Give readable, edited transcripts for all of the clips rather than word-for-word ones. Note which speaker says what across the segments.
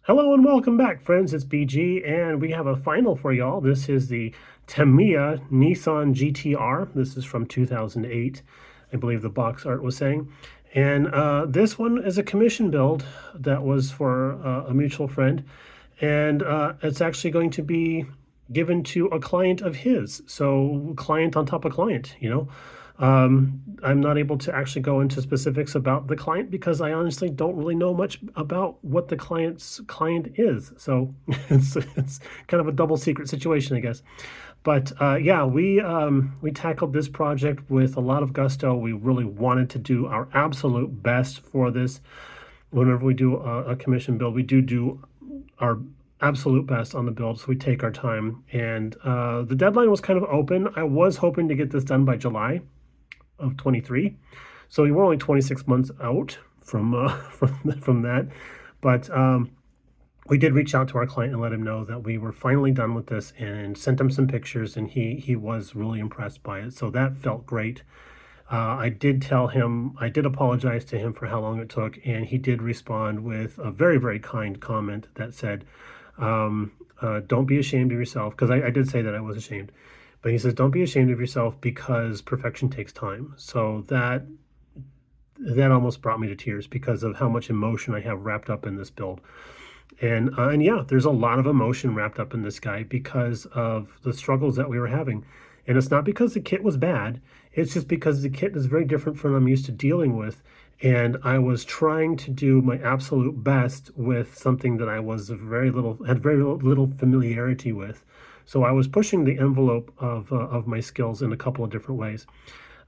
Speaker 1: Hello and welcome back, friends. It's BG, and we have a final for y'all. This is the Tamiya Nissan GT-R. This is from 2008, I believe the box art was saying. And this one is a commission build that was for a mutual friend, and it's actually going to be given to a client of his. So client on top of client, you know. I'm not able to actually go into specifics about the client because I honestly don't really know much about what the client's client is. So it's kind of a double secret situation, I guess. But yeah, we tackled this project with a lot of gusto. We really wanted to do our absolute best for this. Whenever we do a commission build, we do our absolute best on the build, so we take our time. And the deadline was kind of open. I was hoping to get this done by July of 23. So we were only 26 months out from from that. But we did reach out to our client and let him know that we were finally done with this and sent him some pictures, and he was really impressed by it. So that felt great. I did tell him, I did apologize to him for how long it took, and he did respond with a very, very kind comment that said, don't be ashamed of yourself, because I did say that I was ashamed. But he says, don't be ashamed of yourself because perfection takes time. So that almost brought me to tears because of how much emotion I have wrapped up in this build. And yeah, there's a lot of emotion wrapped up in this guy because of the struggles that we were having. And it's not because the kit was bad. It's just because the kit is very different from what I'm used to dealing with. And I was trying to do my absolute best with something that I was had very little familiarity with. So I was pushing the envelope of my skills in a couple of different ways.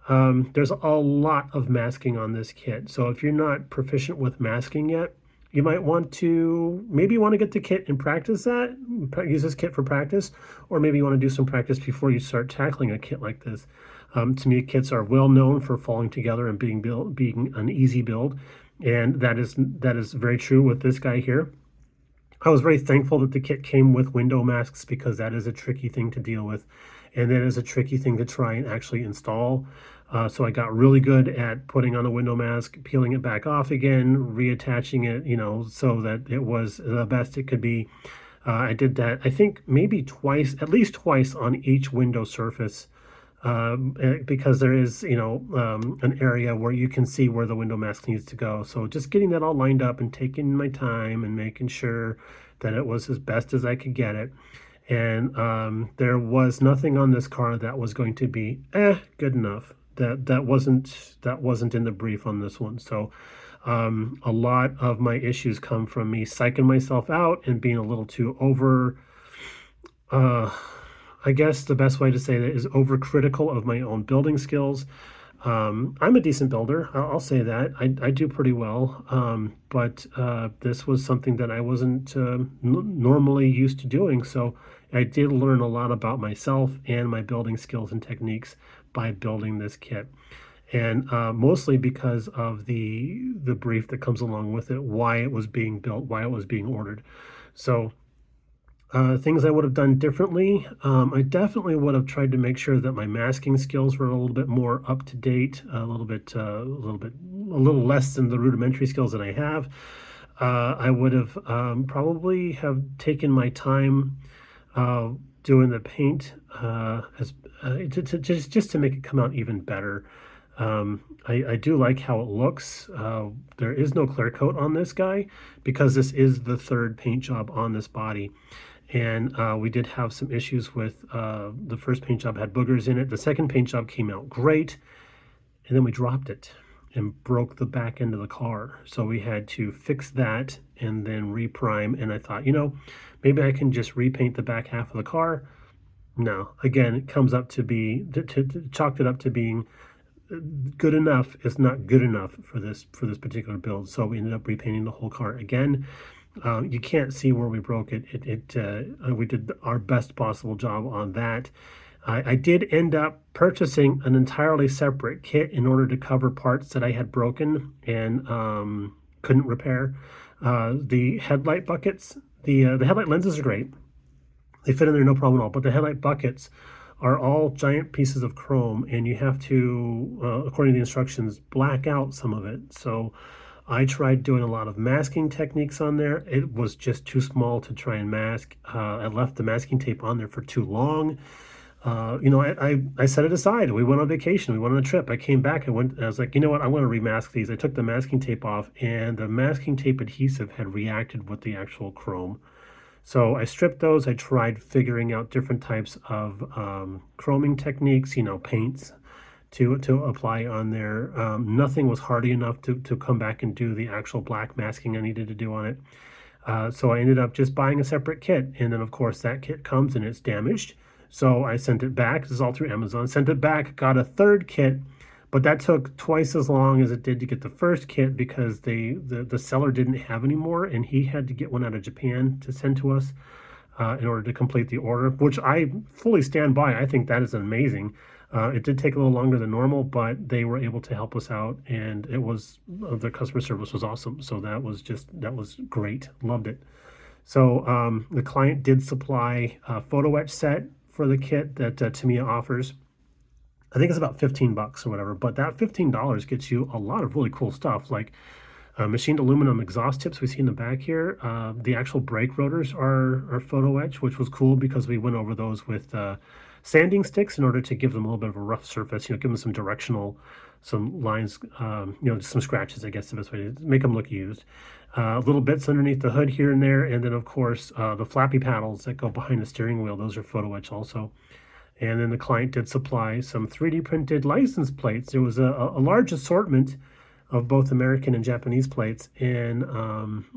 Speaker 1: There's a lot of masking on this kit. So if you're not proficient with masking yet, you might want to get the kit and practice that, use this kit for practice, or maybe you want to do some practice before you start tackling a kit like this. To me, kits are well known for falling together and being an easy build, and that is very true with this guy here. I was very thankful that the kit came with window masks because that is a tricky thing to deal with, and that is a tricky thing to try and actually install. So I got really good at putting on a window mask, peeling it back off again, reattaching it, so that it was the best it could be. I did that, I think, maybe twice, at least twice on each window surface, because there is, an area where you can see where the window mask needs to go. So just getting that all lined up and taking my time and making sure that it was as best as I could get it. And there was nothing on this car that was going to be good enough. That wasn't in the brief on this one. So a lot of my issues come from me psyching myself out and being a little too over. I guess the best way to say that is overcritical of my own building skills. I'm a decent builder. I'll say that. I do pretty well. But this was something that I wasn't normally used to doing. So I did learn a lot about myself and my building skills and techniques by building this kit. And mostly because of the brief that comes along with it, why it was being built, why it was being ordered. So things I would have done differently. I definitely would have tried to make sure that my masking skills were a little bit more up to date, a little less than the rudimentary skills that I have. I would have probably have taken my time doing the paint just to make it come out even better. I do like how it looks. There is no clear coat on this guy because this is the third paint job on this body. And we did have some issues with the first paint job had boogers in it. The second paint job came out great, and then we dropped it and broke the back end of the car. So we had to fix that and then reprime. And I thought, maybe I can just repaint the back half of the car. No, again, it comes up to be chalked it up to being good enough is not good enough for this particular build. So we ended up repainting the whole car again. You can't see where we broke it. We did our best possible job on that. I did end up purchasing an entirely separate kit in order to cover parts that I had broken and couldn't repair. The headlight buckets, the headlight lenses are great. They fit in there no problem at all. But the headlight buckets are all giant pieces of chrome, and you have to, according to the instructions, black out some of it. So I tried doing a lot of masking techniques on there. It was just too small to try and mask. I left the masking tape on there for too long. I set it aside. We went on vacation. We went on a trip. I came back. I was like, you know what? I want to remask these. I took the masking tape off, and the masking tape adhesive had reacted with the actual chrome. So I stripped those. I tried figuring out different types of chroming techniques, paints to apply on there. Nothing was hardy enough to come back and do the actual black masking I needed to do on it. So I ended up just buying a separate kit. And then, of course, that kit comes and it's damaged. So I sent it back. This is all through Amazon. Sent it back, got a third kit, but that took twice as long as it did to get the first kit because the seller didn't have any more, and he had to get one out of Japan to send to us in order to complete the order, which I fully stand by. I think that is amazing. It did take a little longer than normal, but they were able to help us out, and the customer service was awesome. So that was great. Loved it. So the client did supply a photo etch set for the kit that Tamiya offers. I think it's about 15 bucks or whatever, but that $15 gets you a lot of really cool stuff, like machined aluminum exhaust tips we see in the back here. The actual brake rotors are photo etch, which was cool because we went over those with sanding sticks in order to give them a little bit of a rough surface, give them some lines, some scratches, I guess the best way to make them look used. Little bits underneath the hood here and there, and then of course the flappy paddles that go behind the steering wheel, those are photo etch also. And then the client did supply some 3D printed license plates. There was a large assortment of both American and Japanese plates, and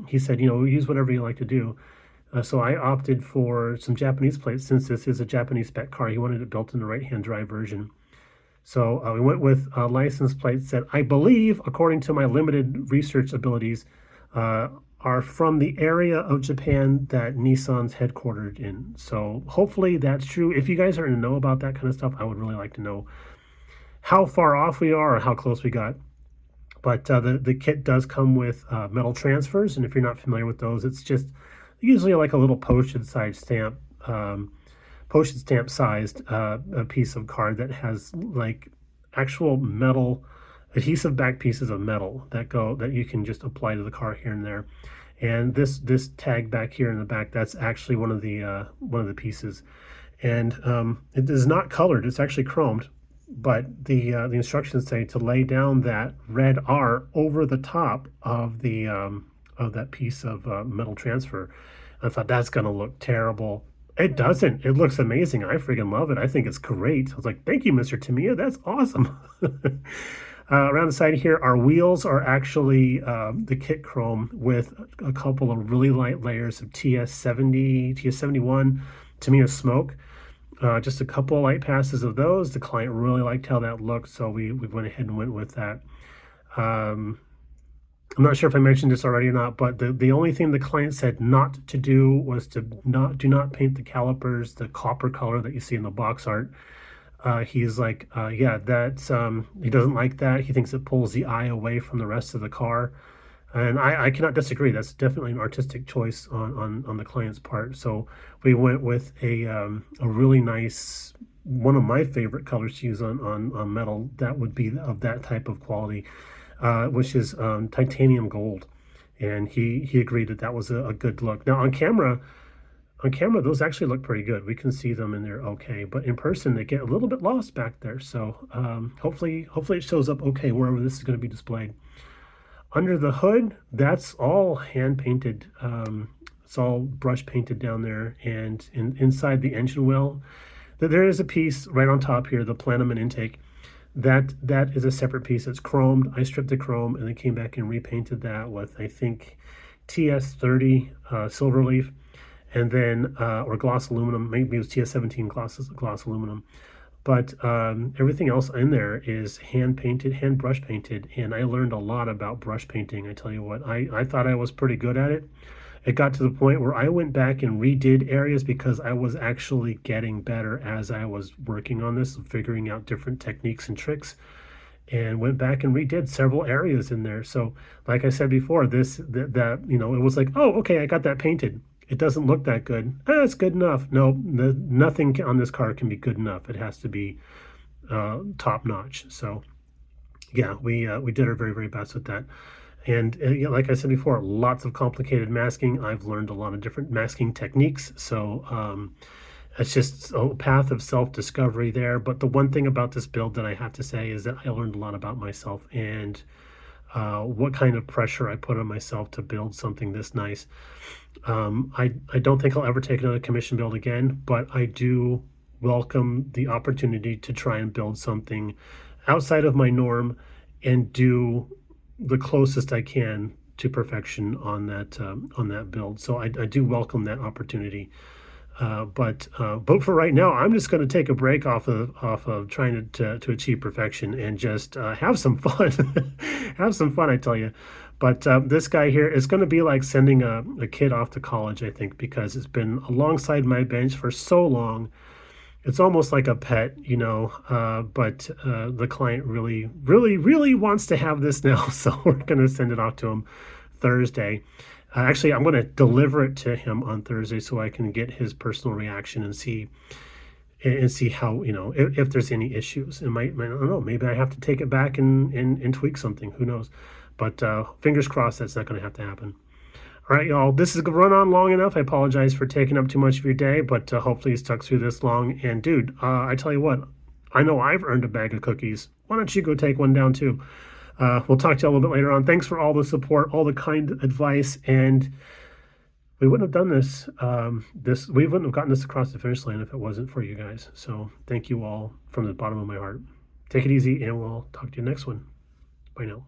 Speaker 1: he said, use whatever you like to do. So I opted for some Japanese plates since this is a Japanese spec car. He wanted it built in the right-hand drive version. So we went with license plates that I believe, according to my limited research abilities, are from the area of Japan that Nissan's headquartered in. So hopefully that's true. If you guys are in the know about that kind of stuff, I would really like to know how far off we are or how close we got. But the kit does come with metal transfers, and if you're not familiar with those, it's just usually like a little postage stamp sized a piece of card that has like actual metal adhesive back pieces of metal that you can just apply to the car here and there. And this tag back here in the back, that's actually one of the pieces, and it is not colored. It's actually chromed, but the instructions say to lay down that red R over the top of that piece of metal transfer. I thought that's gonna look terrible. It doesn't. It looks amazing. I freaking love it. I think it's great. I was like, thank you, Mr. Tamiya. That's awesome. Around the side here, our wheels are actually the kit chrome with a couple of really light layers of TS70, TS71 Tamiya smoke. Just a couple of light passes of those. The client really liked how that looked, so we went ahead and went with that. I'm not sure if I mentioned this already or not, but the only thing the client said not to do was do not paint the calipers the copper color that you see in the box art. He's like, yeah, that's he doesn't like that. He thinks it pulls the eye away from the rest of the car, and I cannot disagree. That's definitely an artistic choice on the client's part. So we went with a really nice, one of my favorite colors to use on metal that would be of that type of quality, which is titanium gold, and he agreed that was a good look. Now on camera, those actually look pretty good. We can see them and they're okay, but in person they get a little bit lost back there. So hopefully it shows up okay wherever this is going to be displayed. Under the hood, that's all hand painted. It's all brush painted down there, and inside the engine well, there is a piece right on top here, the plenum and intake. That is a separate piece. It's chromed. I stripped the chrome and then came back and repainted that with, I think, TS30 silver leaf, and then or gloss aluminum. Maybe it was TS17 gloss aluminum. But everything else in there is hand painted, hand brush painted, and I learned a lot about brush painting. I tell you what, I thought I was pretty good at it. It got to the point where I went back and redid areas because I was actually getting better as I was working on this, figuring out different techniques and tricks, and went back and redid several areas in there. So like I said before, it was like, oh, okay, I got that painted. It doesn't look that good. It's good enough. No, nothing on this car can be good enough. It has to be top notch. So yeah, we did our very, very best with that. And like I said before, lots of complicated masking. I've learned a lot of different masking techniques. So it's just a path of self-discovery there. But the one thing about this build that I have to say is that I learned a lot about myself and what kind of pressure I put on myself to build something this nice. I don't think I'll ever take another commission build again, but I do welcome the opportunity to try and build something outside of my norm and do the closest I can to perfection on that build. So I do welcome that opportunity. But for right now, I'm just going to take a break off of trying to achieve perfection and just have some fun. Have some fun, I tell you. But this guy here is going to be like sending a kid off to college, I think, because it's been alongside my bench for so long. It's almost like a pet, you know. But the client really, really, really wants to have this now, so we're going to send it off to him Thursday. Actually, I'm going to deliver it to him on Thursday so I can get his personal reaction and see how, you know, if there's any issues. I don't know, maybe I have to take it back and tweak something. Who knows? But fingers crossed that's not going to have to happen. All right, y'all, this is run on long enough. I apologize for taking up too much of your day, but hopefully you stuck through this long. And dude, I tell you what, I know I've earned a bag of cookies. Why don't you go take one down too? We'll talk to you a little bit later on. Thanks for all the support, all the kind advice, and we wouldn't have done this. We wouldn't have gotten this across the finish line if it wasn't for you guys. So thank you all from the bottom of my heart. Take it easy, and we'll talk to you next one. Bye now.